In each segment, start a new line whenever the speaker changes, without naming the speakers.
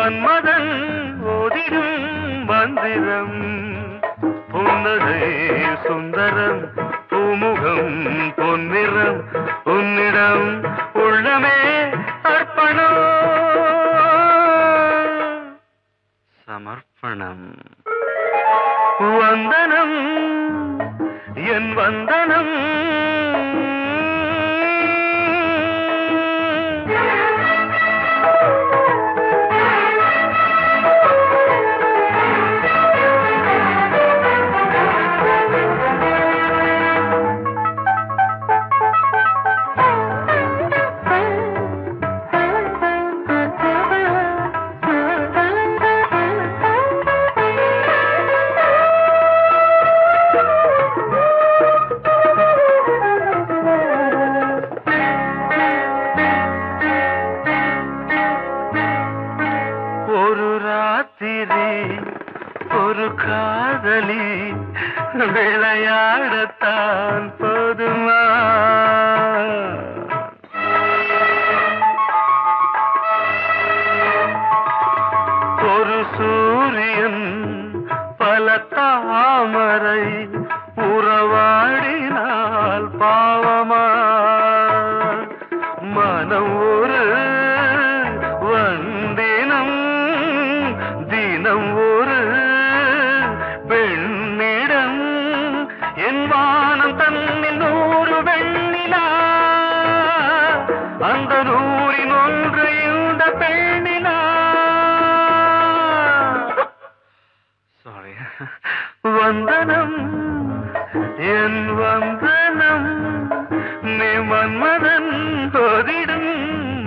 மன்மதன் ஓதிடும் மந்திரம் புன்னகை சுந்தரம் பூமுகம் பொன்னிறம் உன்னிடம் உள்ளமே அர்ப்பணம் சமர்ப்பணம் வந்தனம் என் வந்தனம் ஒரு காதலி விளையாடத்தான் போதுமா ஒரு சூரியன் பல தாமரை உறவாடினால் பாவமா மனம் ஒரு வந்தினம் தினம் ஒரு பெண்ணிடம் என் வானம் தன்னில் 100 வெண்ணிலா அந்த 100இன் ஒன்று இந்த பெண்ணிலா சாரி வந்தனம் என் வந்தனம் நீ மன்மதன் ஓதிடும்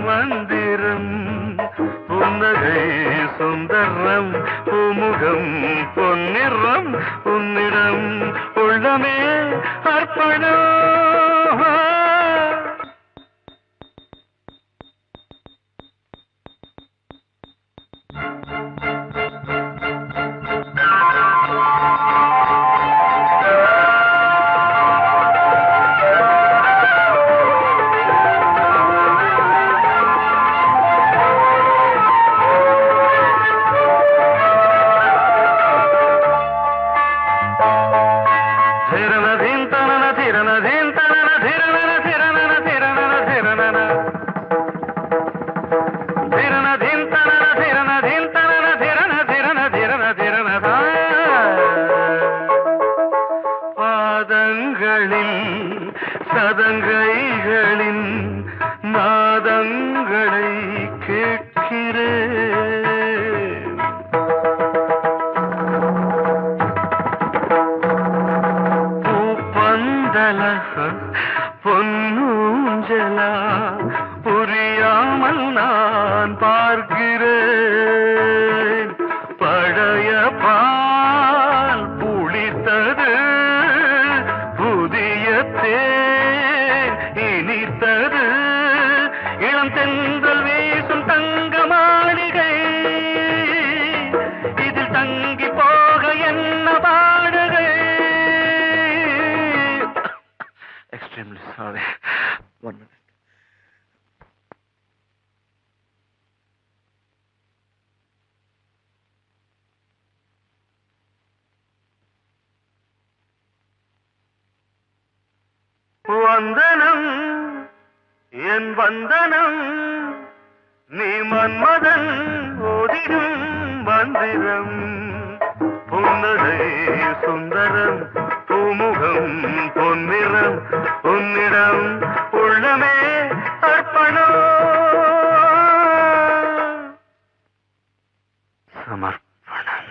மந்திரம் புன்னகை சுந்தரம் பூமுகம் பொன்னிறம் உன்னிடம் உள்ளமே அர்ப்பணம் சதங்கைகளின் நாதங்களை கேட்கிறேன் பூப்பந்தல பொன்னூஞ்சலா புரியாமல் நான் பார்க்கிறேன் பழைய பால் புளித்தது புதிய இனித்தது இளம் தென்றல் வீசும் தங்க மாளிகை இதில் தங்கி போக என்ன பாடுகை எக்ஸ்ட்ரீம்லி சாரி 1 minute வந்தனம் என் வந்தனம் நீ மன்மதன் ஓதிடும் மந்திரம் புன்னகை சுந்தரம் பூமுகம் பொன்னிறம் உன்னிடம் உள்ளமே அர்ப்பணம் சமர்ப்பணம்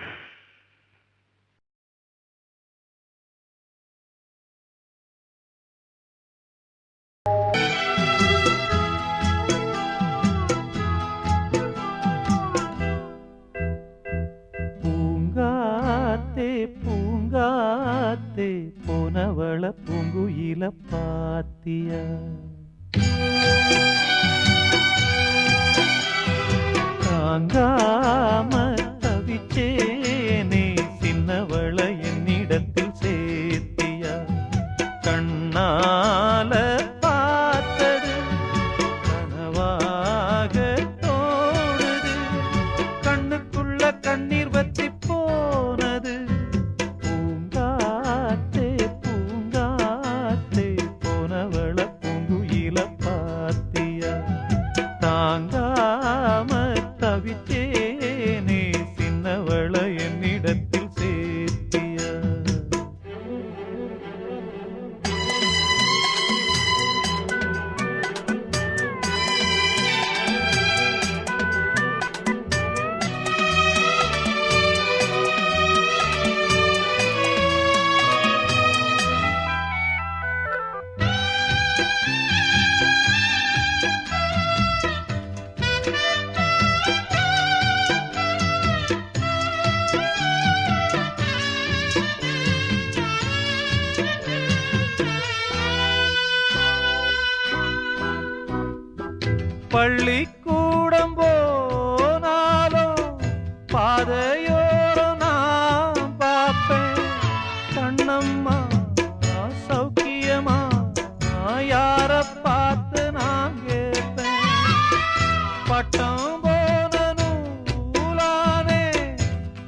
பூங்காத்தே போனவள பூங்குயில பாத்தியா தாங்காம தவிச்சேனே சின்னவள என்னிடத்தில் சேர்த்தியா கண்ணால பார்த்தது கனவாக தோடுது கண்ணு பள்ளிக்கூடம் போனாலும் பாதையோரம் நான் பார்ப்பேன். கண்ணம்மா சௌக்கியமா யார பார்த்து நான் கேட்பேன். பட்டம் போன நூலானே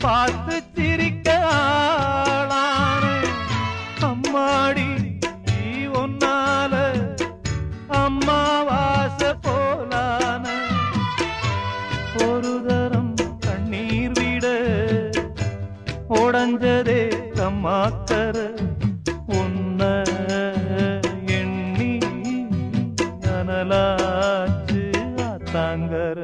பார்த்து சிரிக்க ஆளானே. அம்மாடி ஒன்னால அம்மாவாச போலான. ஒரு தரம் கண்ணீர் விட உடஞ்சதே கம்மாக்கர. உன்ன எண்ணி அனலாச்சு ஆத்தாங்கர.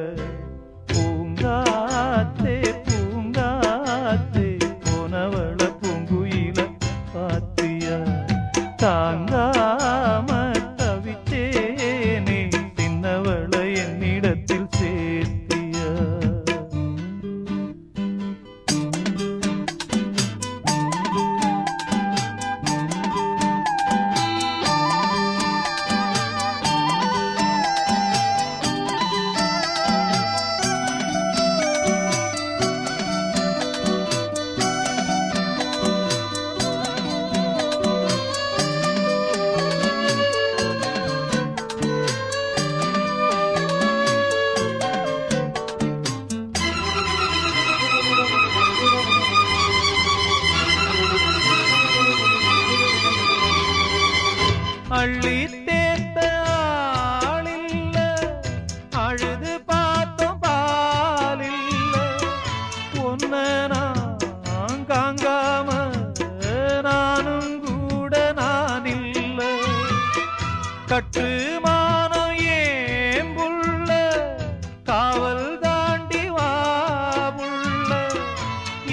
பூங்காத்தே பூங்காத்தே போனவள பூங்குயில பாத்தியா. தாங்காம தவிச்சேனே சின்னவள என்னிடத்தில் சேர்த்தியா. அள்ளி தேத்த ஆளில்ல, அழுது பார்த்தோம் பாலில்ல. ஒன்ன நான் காங்காம நானும் கூட நான் இல்ல. கட்டுமானம் ஏம்புள்ள காவல் தாண்டி வாபுள்ள.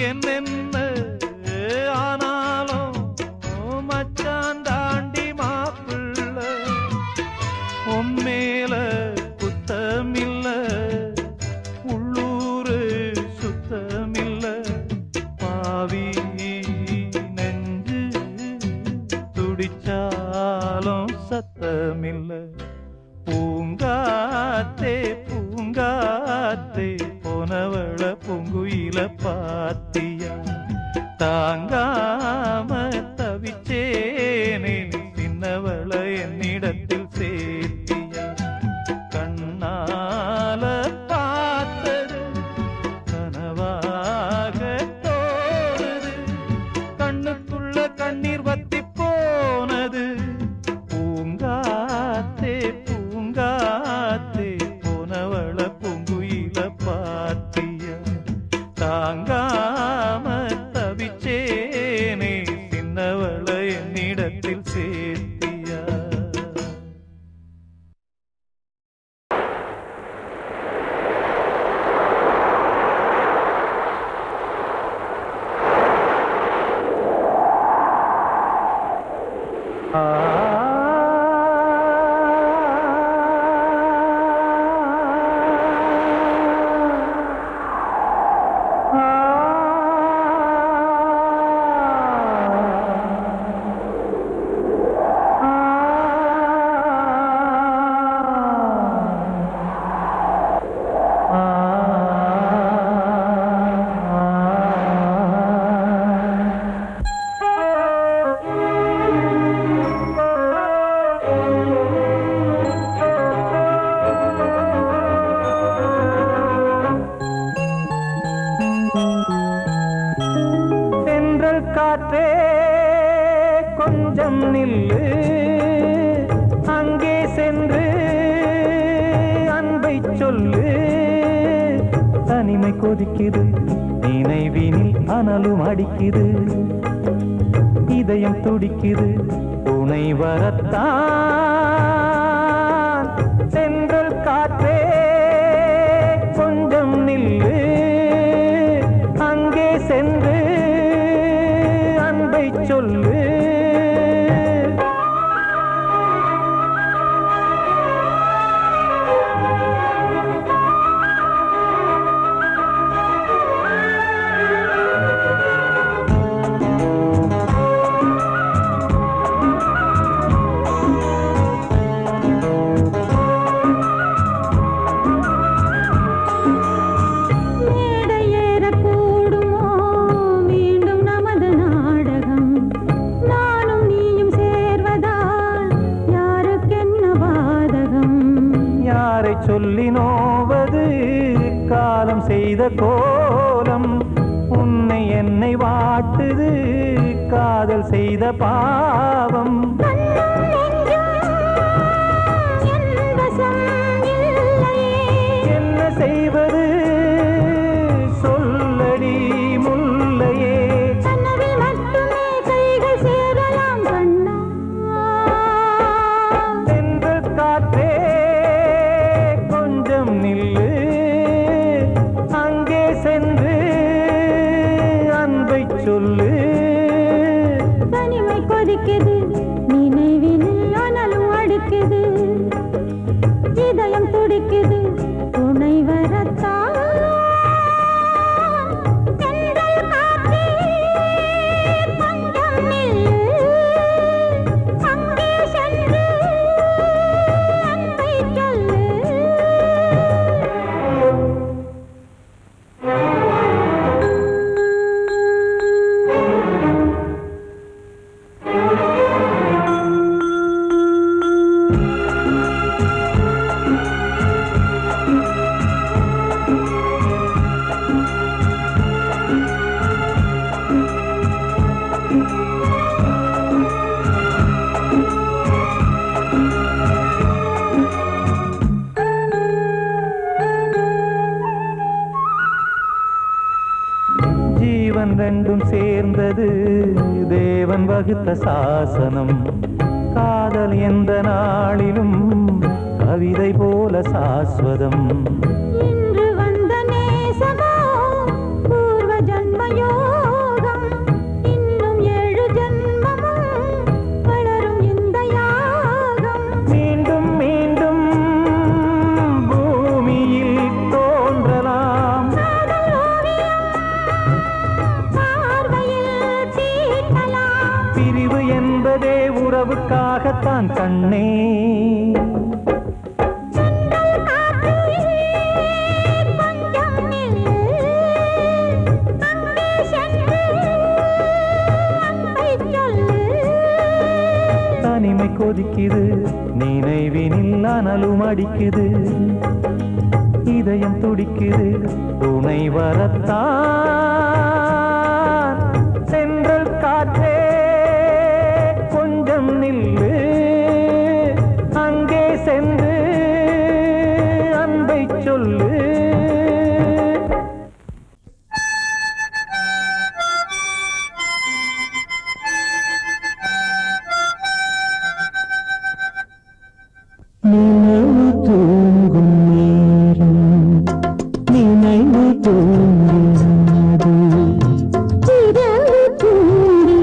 என்னென்ன ஆனாலும் மச்சான் தாண்டி மாப்பிள்ள. உம்மேல குத்தமில்ல, உள்ளூரு சுத்தமில்ல. பாவி நெஞ்சு துடிச்சாலும் சத்தமில்ல. பூங்காத்தே பூங்காத்தே போனவள பூங்குயில பாத்தியா. தாங்காம தவிச்சேனே சின்னவள என்னிடத்தில் சேர்த்தியா. கண்ணால பார்த்தது கனவாக தோணுது. கண்ணுக்குள்ள கண்ணீர் வத்தி போனது. பூங்காத்தே பூங்காத்தே போனவள பூங்குயில பாத்தியா. தாங்காம தவிச்சேனே சின்னவள என்னிடத்தில் சேர்த்தியா. காற்றே கொஞ்சம் நில்லு. அங்கே சென்று அன்பை சொல்லு. தனிமை கொதிக்குது, நினைவினில் அனலும் அடிக்குது. இதயம் துடிக்குது, துணை வரத்தான். சென்றல் காற்றே கொஞ்சம் நில்லு. அங்கே சென்று அன்பை சொல்லு.
சொல்லி நோவது காலம் செய்த கோலம். உன்னை என்னை வாட்டுது காதல் செய்த பாவம். என்ன செய்வது சொல்லடி முல்லையே. சென்று காற்றே கொஞ்சம் நில்லு, அங்கே சென்று அன்பை சொல்லு.
தனிமை கொதிக்குது நினைவில் அனலும் அடிக்குது, இதயம் துடிக்குது துணை வரத்தான். ஜீவன் ரெண்டும் சேர்ந்தது தேவன் வகுத்த சாசனம். காதல் எந்த நாளிலும் கவிதை போல சாஸ்வதம். இன்று வந்த நேசமோ பூர்வ ஜன்மயோகம், இன்னும் 7 ஜன்மமும் வளரும் இந்த யாகம்.
மீண்டும் மீண்டும் பூமியில் தோன்றலாம், பிரிவு என்பதே உறவுக்காகத்தான் கண்ணே. தனிமை கொதிக்குது நினைவினில் அனலும் அடிக்குது, இதயம் துடிக்குது துணை வரத்தான். சென்றல் காற்றே கொஞ்சம் நில்லு, அங்கே சென்று அன்பை சொல்லு. நினைவு தூங்கும் நேரம் நினைவு தூங்காது,
இரவு தூங்கி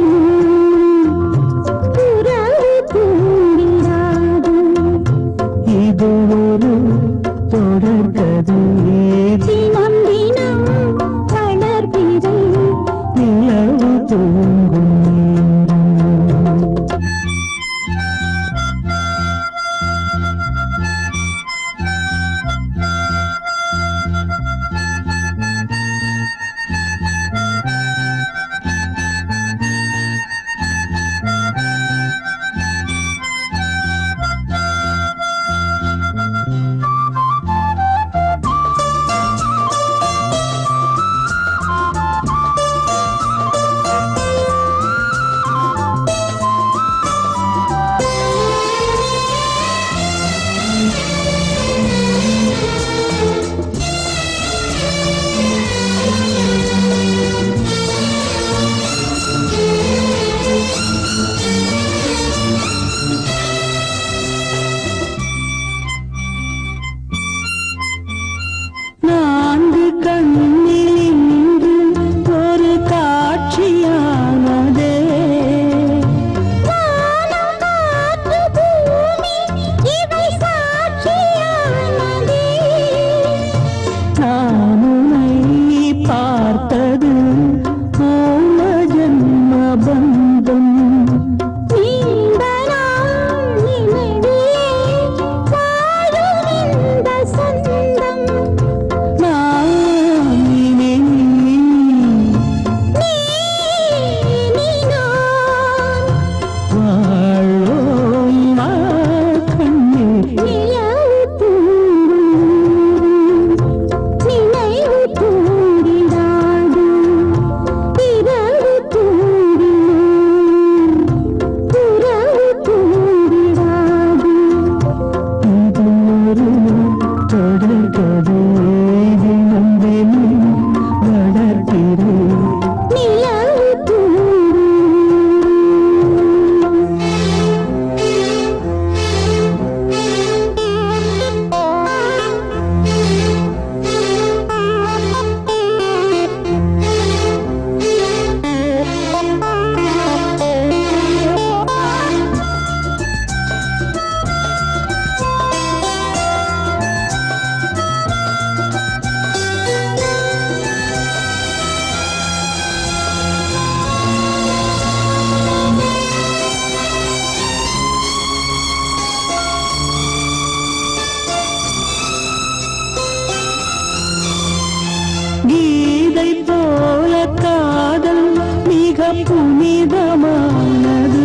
புனிதமானது.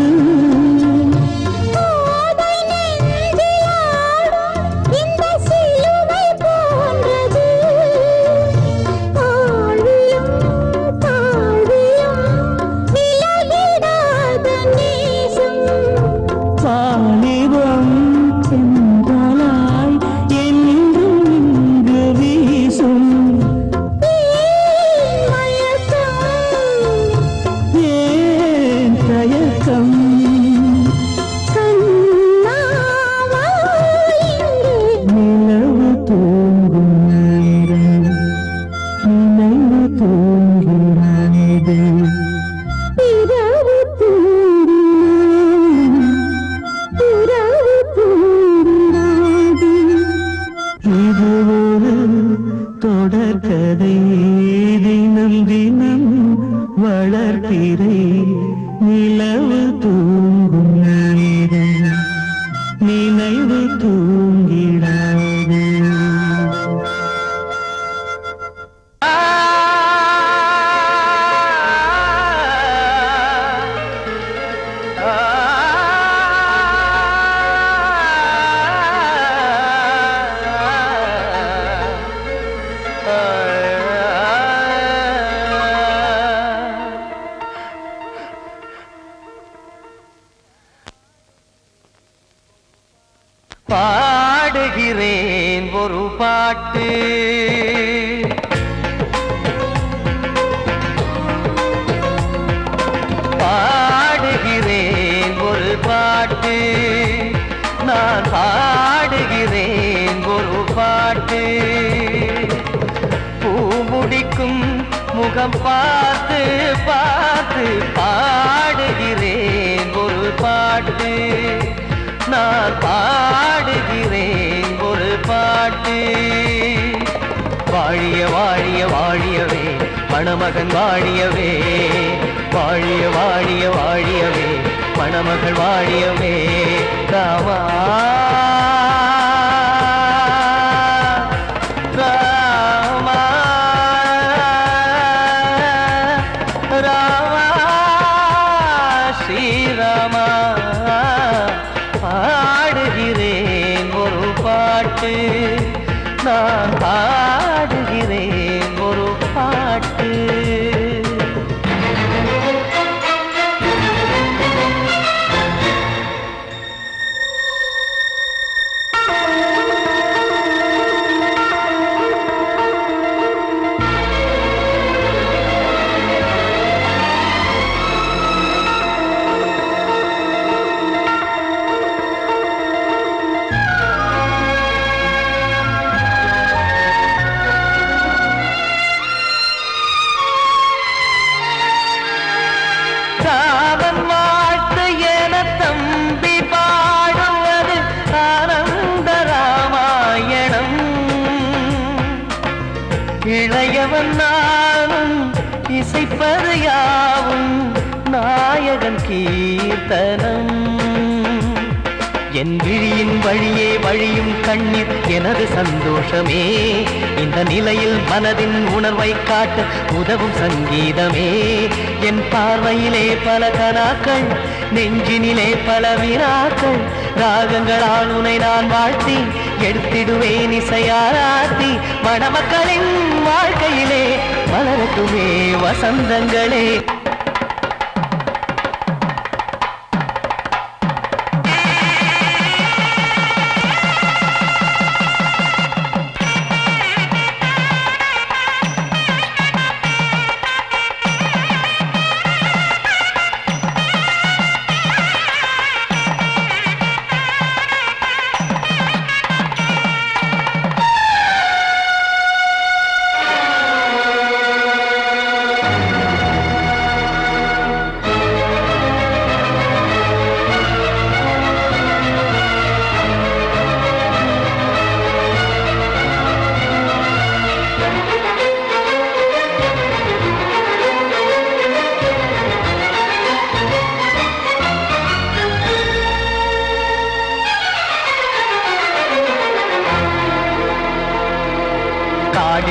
வாலிபம் சென்றலாய் என்றும் இங்கு வீசும். ஏன் தயக்கம்? நிலவு தூங்கும் நேரம் நினைவு தூங்கிறானது. இது ஒரு தொடர்கதை, தினம் தினம் வளர்பிறை நிலவு தூங்கும் நேரம் நினைவு தூங்கிடாது.
பாடுகிறேன் ஒரு பாட்டு, பாடுகிறேன் ஒரு பாட்டு, நான் பாடுகிறேன் ஒரு பாட்டு. பூமுடிக்கும் முகம் பார்த்து பார்த்து பாடுகிறேன் ஒரு பாட்டு, நான் பாடுகிறேன் ஒரு பாட்டு. வாழிய வாழிய வாழியவே மணமகன் வாழியவே, வாழிய வாழிய வாழியவே மணமகள் வாழியவே. ராமா ராமா ராமா ஸ்ரீராமா. பாடுகிறேன் ஒரு பாட்டு, நான் பாடுகிறேன் ஒரு பாட்டு. ராமன் வாழ்த்து என தம்பி பாடுவது ஆனந்த ராமாயணம். இளையவன் நானும் இசைப்பது யாவும் நாயகன் கீர்த்தனம். என் விழியின் வழியே வழியும் கண்ணீர் எனது சந்தோஷமே. இந்த நிலையில் மனதின் உணர்வை காட்ட உதவும் சங்கீதமே. என் பார்வையிலே பல கனாக்கள், நெஞ்சினிலே பல வினாக்கள். ராகங்களால் உனை நான் வாழ்த்தி எடுத்திடுவேன் இசையாராத்தி. மணமக்களின் வாழ்க்கையிலே மலரட்டுமே வசந்தங்களே.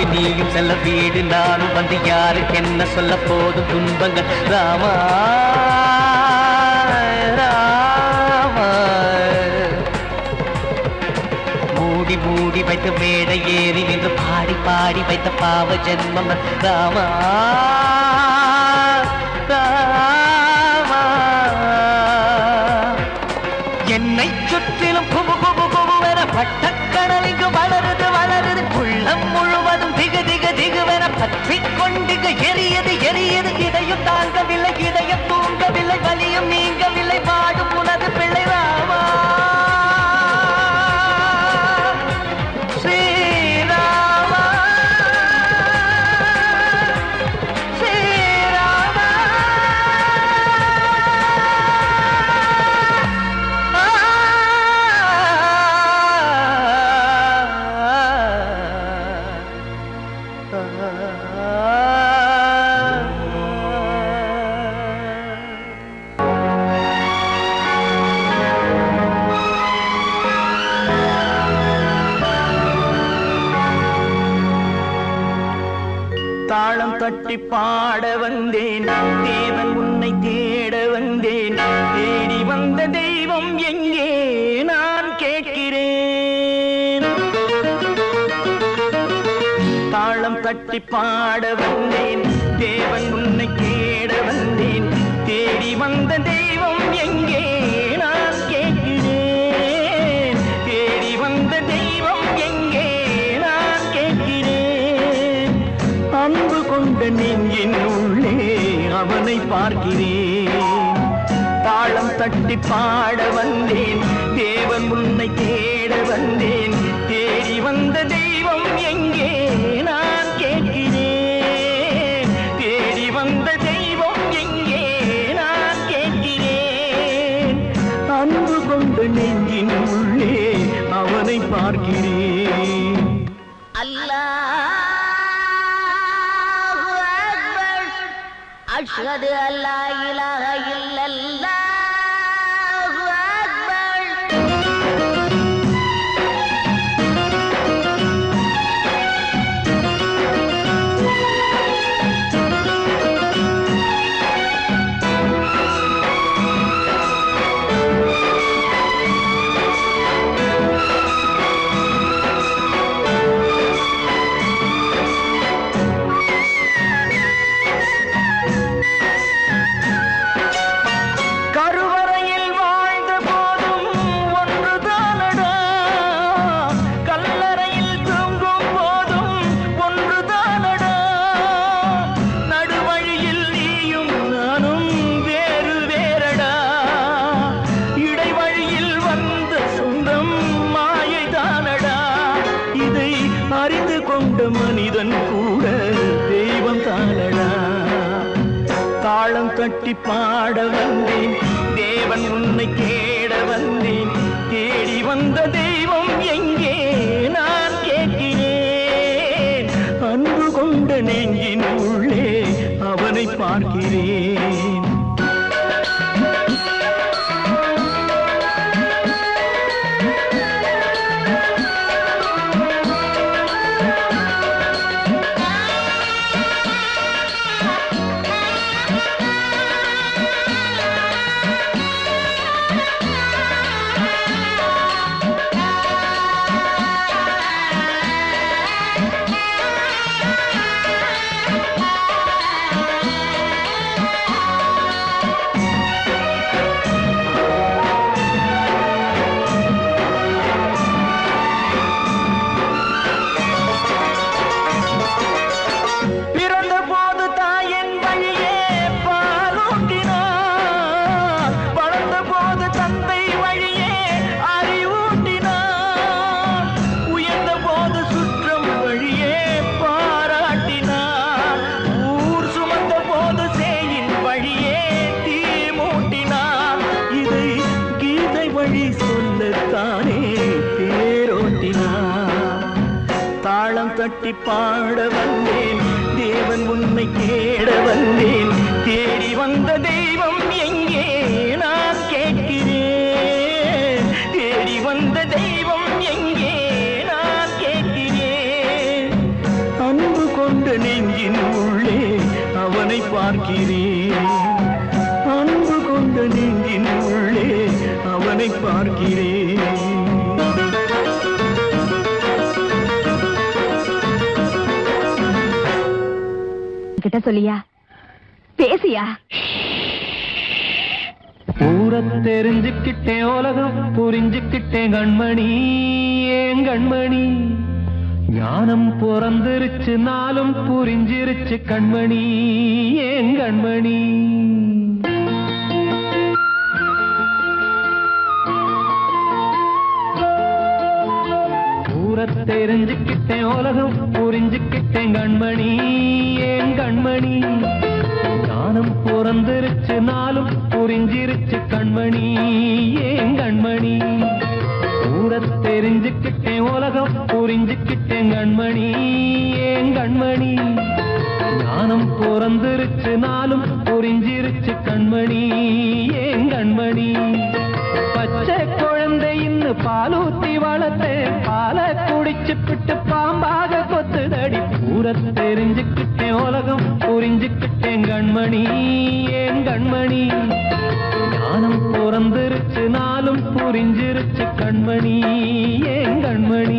பாதை நீயும் செல்ல வீடு நானும் வந்து யாருக்கு என்ன சொல்ல போதும் துன்பங்கள் ராமா ராமா மூடி மூடி வைத்த மேடை ஏறி நின்று பாடி பாடி வைத்த பாவ ஜென்மம் ராமா ராமா என்னை சுற்றிலும் குபு குபு குபுவென பட்டக்கடல் இங்கு வளருது வளருது உள்ளம் முழுவதும் திகு திகு திகுவென பற்றி கொண்டிக எரியது எரியது இதையும் தாங்கவில்லை இதயம் தூங்கவில்லை வலியும் நீங்கவில்லை வாடும் உனது பிள்ளை ராமா ஸ்ரீராமா ஸ்ரீராமா தாளம் தட்டி பாட வந்தேன் தேவன் உன்னை தேட வந்தேன் தேடி வந்த தெய்வம் எங்கே நான் கேட்கிறேன் தாளம் தட்டி பாட வந்தேன் தேவன் உன்னை தேட வந்தேன் தேடி வந்த தெய்வம் எங்கே நான் கேட்கிறேன் தேடி வந்த தெய்வம் எங்கே நான் கேட்கிறேன் அன்பு கொண்ட நெஞ்சின் உள்ளே அவனை பார்க்கிறேன் தாளம் தட்டி பாட வந்தேன் தேவன் உன்னை தேட வந்தேன் தேடி வந்த தெய்வம் எங்கே நான் கேட்கிறேன் தேடி வந்த தெய்வம் எங்கே நான் கேட்கிறேன் அன்பு கொண்ட நெஞ்சின் உள்ளே அவனை பார்க்கிறேன்
أشهد أن لا إله إلا الله أكبر
மனிதன் கூட தெய்வம் தானடா தாளம் தட்டி பாட வந்தேன் தேவன் உன்னை தேட வந்தேன் தேடி வந்த தெய்வம் எங்கே நான் கேட்கிறேன் அன்பு கொண்ட நெஞ்சின் உள்ளே அவனை பார்க்கிறேன் தட்டி பாட வந்தேன் தேவன் உன்னை தேட வந்தேன் தேடி வந்த தெய்வம் எங்கே நான் கேட்கிறேன் தேடி வந்த தெய்வம் எங்கே நான் கேட்கிறேன்
பார்க்கிறேன், அன்பு கொண்ட நெஞ்சின் உள்ளே அவனை பார்க்கிறேன்.
கிட்ட சொல்லியா, பேசியா?
ஊரை தெரிஞ்சுக்கிட்டேன், உலகம் புரிஞ்சுக்கிட்டேன் கண்மணி, ஏன் கண்மணி. ஞானம் பிறந்திருச்சு, நாளும் புரிஞ்சிருச்சு கண்மணி, ஏன் கண்மணி. ஊரை தெரிஞ்சுக்கிட்டேன், உலகம் புரிஞ்சுக்கிட்டேன் கண்மணி, ஏன் கண்மணி. ஞானம் பிறந்திருச்சு, நாளும் புரிஞ்சிருச்சு கண்மணி, ஏன் கண்மணி. ஊரை தெரிஞ்சுக்கிட்டேன், உலகம் புரிஞ்சுக்கிட்டேன் கண்மணி, ஏன் கண்மணி. ஞானம் பிறந்திருச்சு, நாளும் புரிஞ்சிருச்சு கண்மணி, ஏன் கண்மணி. பச்சை குழந்தை இன்னும் பாலூத்தி வளர்த்தேன், பாலை குடிச்சு பிட்டு பாம்பாக கொத்துதடி. ஊரை தெரிஞ்சுக்கிட்டேன், உலகம் புரிஞ்சுக்கிட்டேன் கண்மணி, ஏன் கண்மணி. ஞானம் பிறந்திருச்சு, நாளும் புரிஞ்சிருச்சு கண்மணி, ஏன் கண்மணி.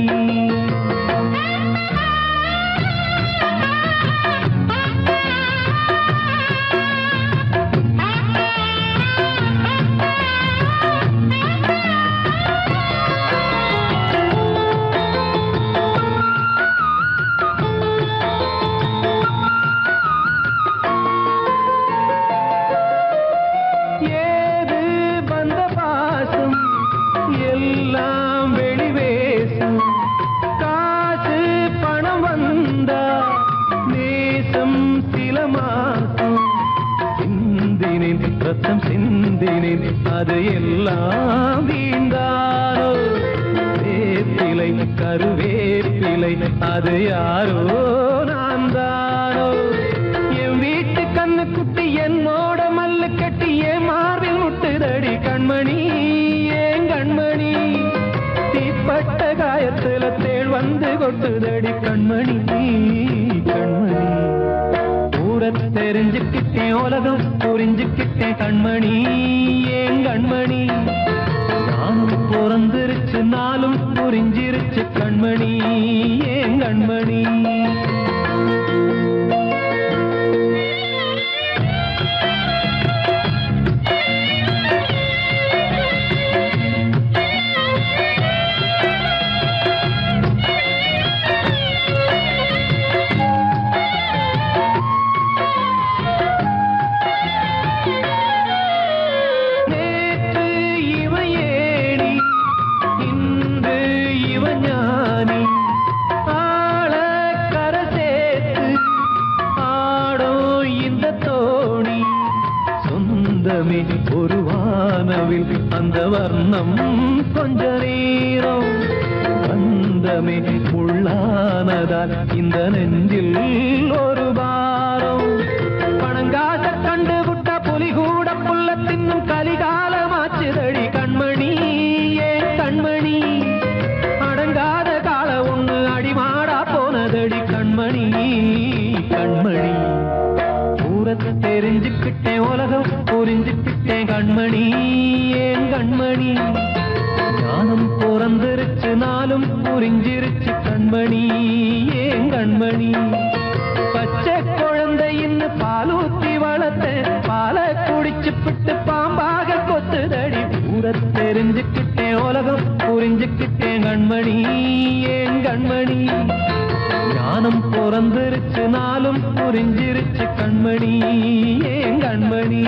அது எல்லாம் வீண்டாரோ, வேப்பிலை கருவேப்பிலை அது யாரோ நான் தானோ. என் வீட்டு கண்ணு குட்டி என்னோட மல்லு கட்டி என் மார்பில் முட்டுதடி கண்மணி, ஏன் கண்மணி. தீப்பட்ட காயத்துல தேள் வந்து கொட்டுதடி கண்மணி, கண்மணி. ஊரை தெரிஞ்சுக்கிட்டேன், உலகம் புரிஞ்சுக்கிட்டேன் கண்மணி, ஏன் கண்மணி. ஞானம் பிறந்திருச்சு, நாளும் புரிஞ்சிருச்சு கண்மணி, ஏன் கண்மணி. ஒரு வானவில் அந்த வர்ணம் கொஞ்ச நேரம் பந்தமே உள்ளானதால் இந்த நெஞ்சில் ஒரு பாரம். பணங்காச கண்டு விட்ட புலி கூட புல்ல தின்னும் கலிகாலமாச்சுதடி கண்மணி, ஏன் கண்மணி. அடங்காத கால ஒண்ணு அடிமாடா போனதடி கண்மணி, கண்மணி. ஊரை தெரிஞ்சுக்கிட்டேன், உலகம் புரிஞ்சுக்கிட்டேன் கண்மணி, ஏன் கண்மணி. ஞானம் பிறந்திருச்சு, நாளும் புரிஞ்சிருச்சு கண்மணி, ஏன் கண்மணி. பச்சை குழந்தை இன்னும் பாலூத்தி வளர்த்தேன், பாலை குடிச்சு பிட்டு பாம்பாக கொத்துதடி. ஊரை தெரிஞ்சுக்கிட்டேன், உலகம் புரிஞ்சுக்கிட்டேன் கண்மணி, ஏன் கண்மணி. ஞானம் பிறந்திருச்சு, நாளும் புரிஞ்சிருச்சு கண்மணி, ஏன் கண்மணி.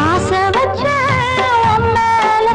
ஆசை வச்ச உன் மேல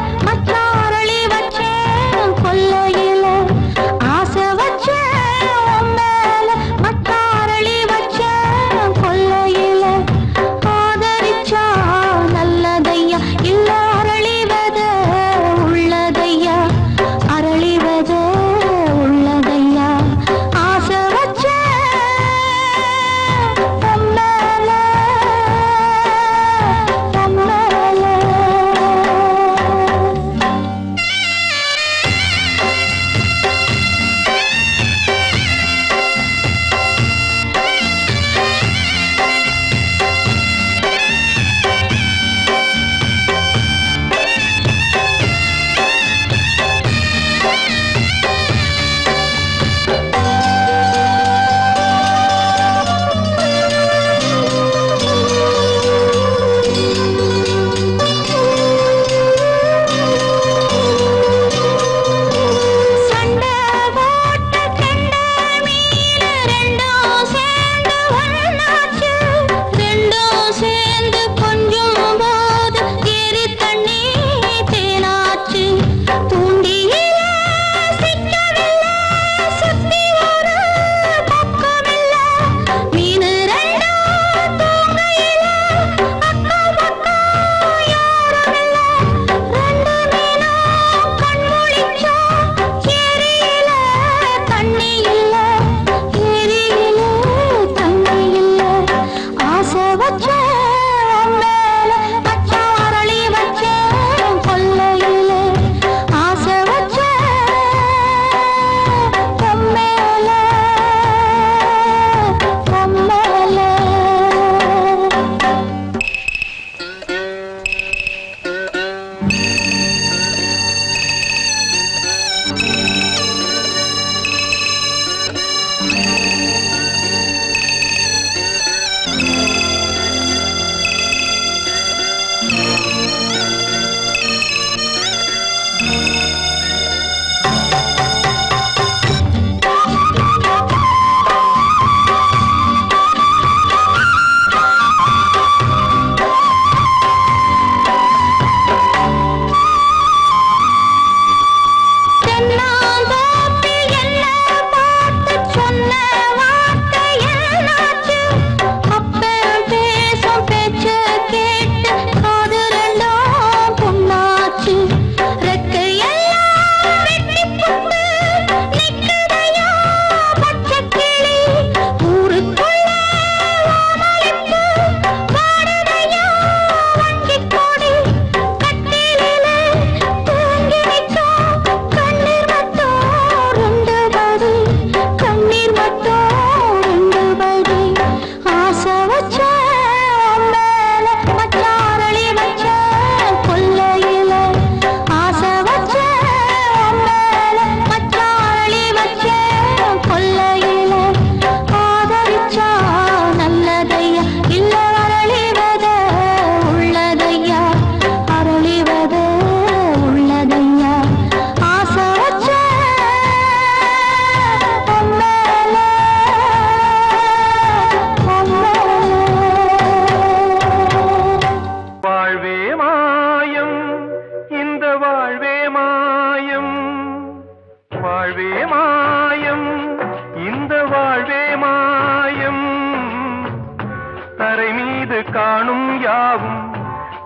காணும் யாவும்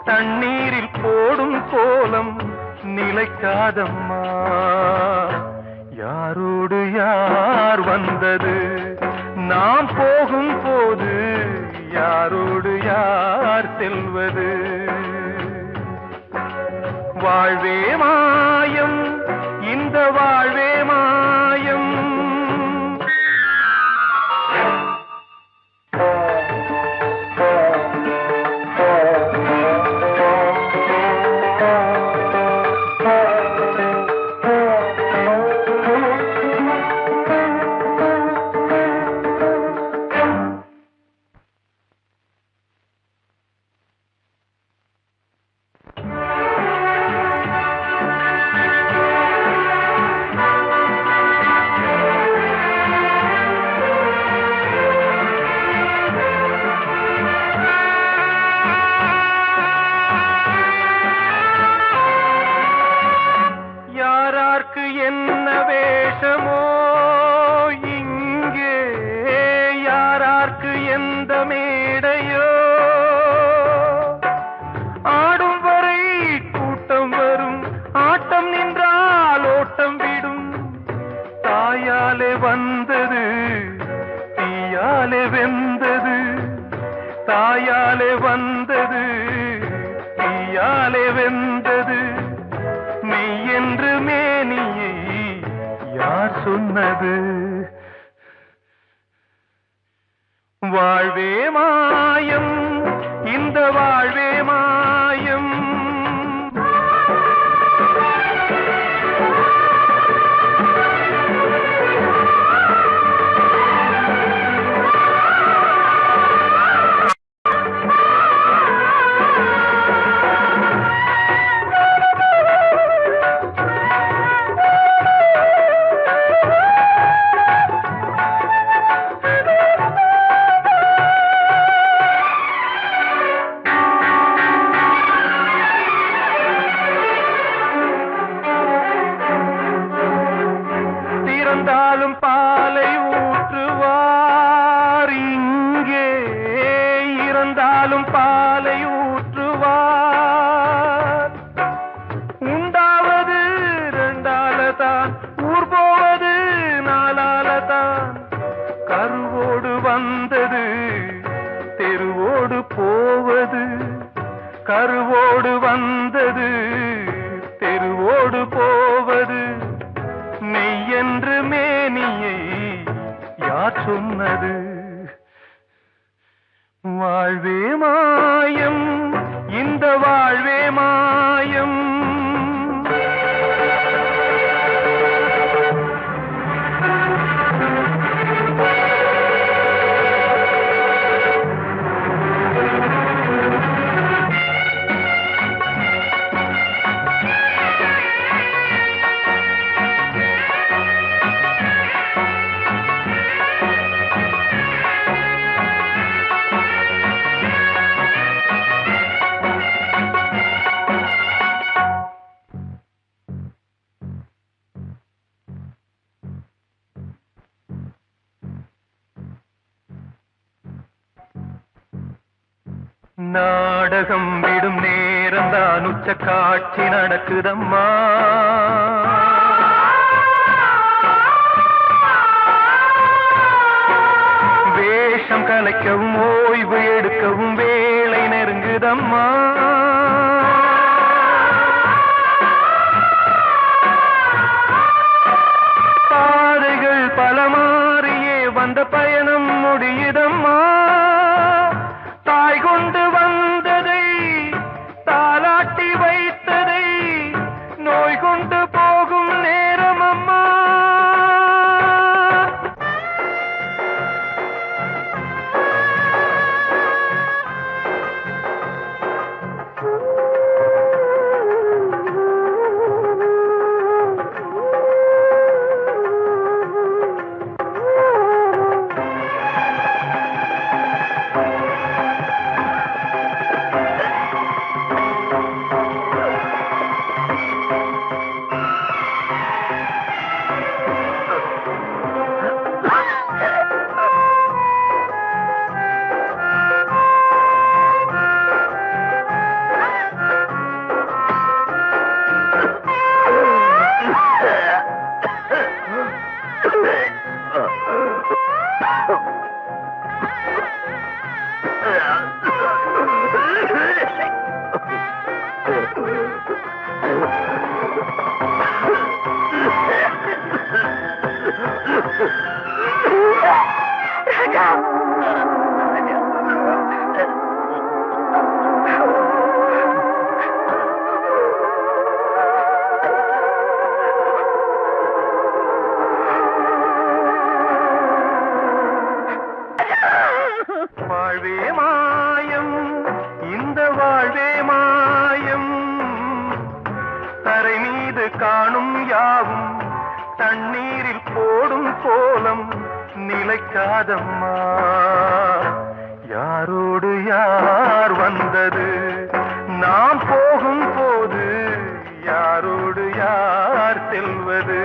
தண்ணீரில் போடும் கோலம் நிலைக்காதம்மா. யாரோடு யார் வந்தது நாம் போகும் போது, யாரோடு யார் செல்வது? வாழ்வே மாயம், இந்த வாழ்வே மாயம். என்ன வேஷமோ இங்கே, யாரார்க்கு எந்த மேடையோ, ஆடும் வரை கூட்டம் வரும், ஆட்டம் நின்றால் ஓட்டம் விடும். தாயாலே வந்தது தீயாலே வெந்தது, தாயாலே வந்தது தீயாலே வெந்தது. மெய் என்று மேனியை யார் சொன்னது? வாழ்வே மாயம், இந்த வாழ்வே மாயம். இறந்தாலும் பாலை ஊற்றுவார் இங்கே, இறந்தாலும் பாலை ஊற்றுவார். உண்டாவது ரெண்டாலதான், ஊர் போவது நாலாலதான். கருவோடு வந்தது தெருவோடு போவது, கருவோடு வந்தது தெருவோடு போவது. மெய் என்று மேனியை யார் சொன்னது? வாழ்வே மாயம், இந்த வாழ்வே மாயம்.
நாடகம் விடும் நேரம் தான் உச்ச காட்சி நடக்குதம்மா. வேஷம் கலைக்கவும் ஓய்வு எடுக்கவும் வேளை நெருங்குதம்மா. பாதைகள் பல மாறியே வந்த பயணம் முடியுதம்மா. தாய் கொண்டு வந்ததை தாலாட்டி வைத்ததை நோய் கொண்டு போகும் நேரம் அம்மா. வாழ்வே மாயம், இந்த வாழ்வே மாயம். தரை மீது காணும் யாவும் தண்ணீரில் போடும் கோலம் நிலைக்காதம்மா. யாரோடு யார் வந்தது நாம் போகும் போது, யாரோடு யார் செல்வது.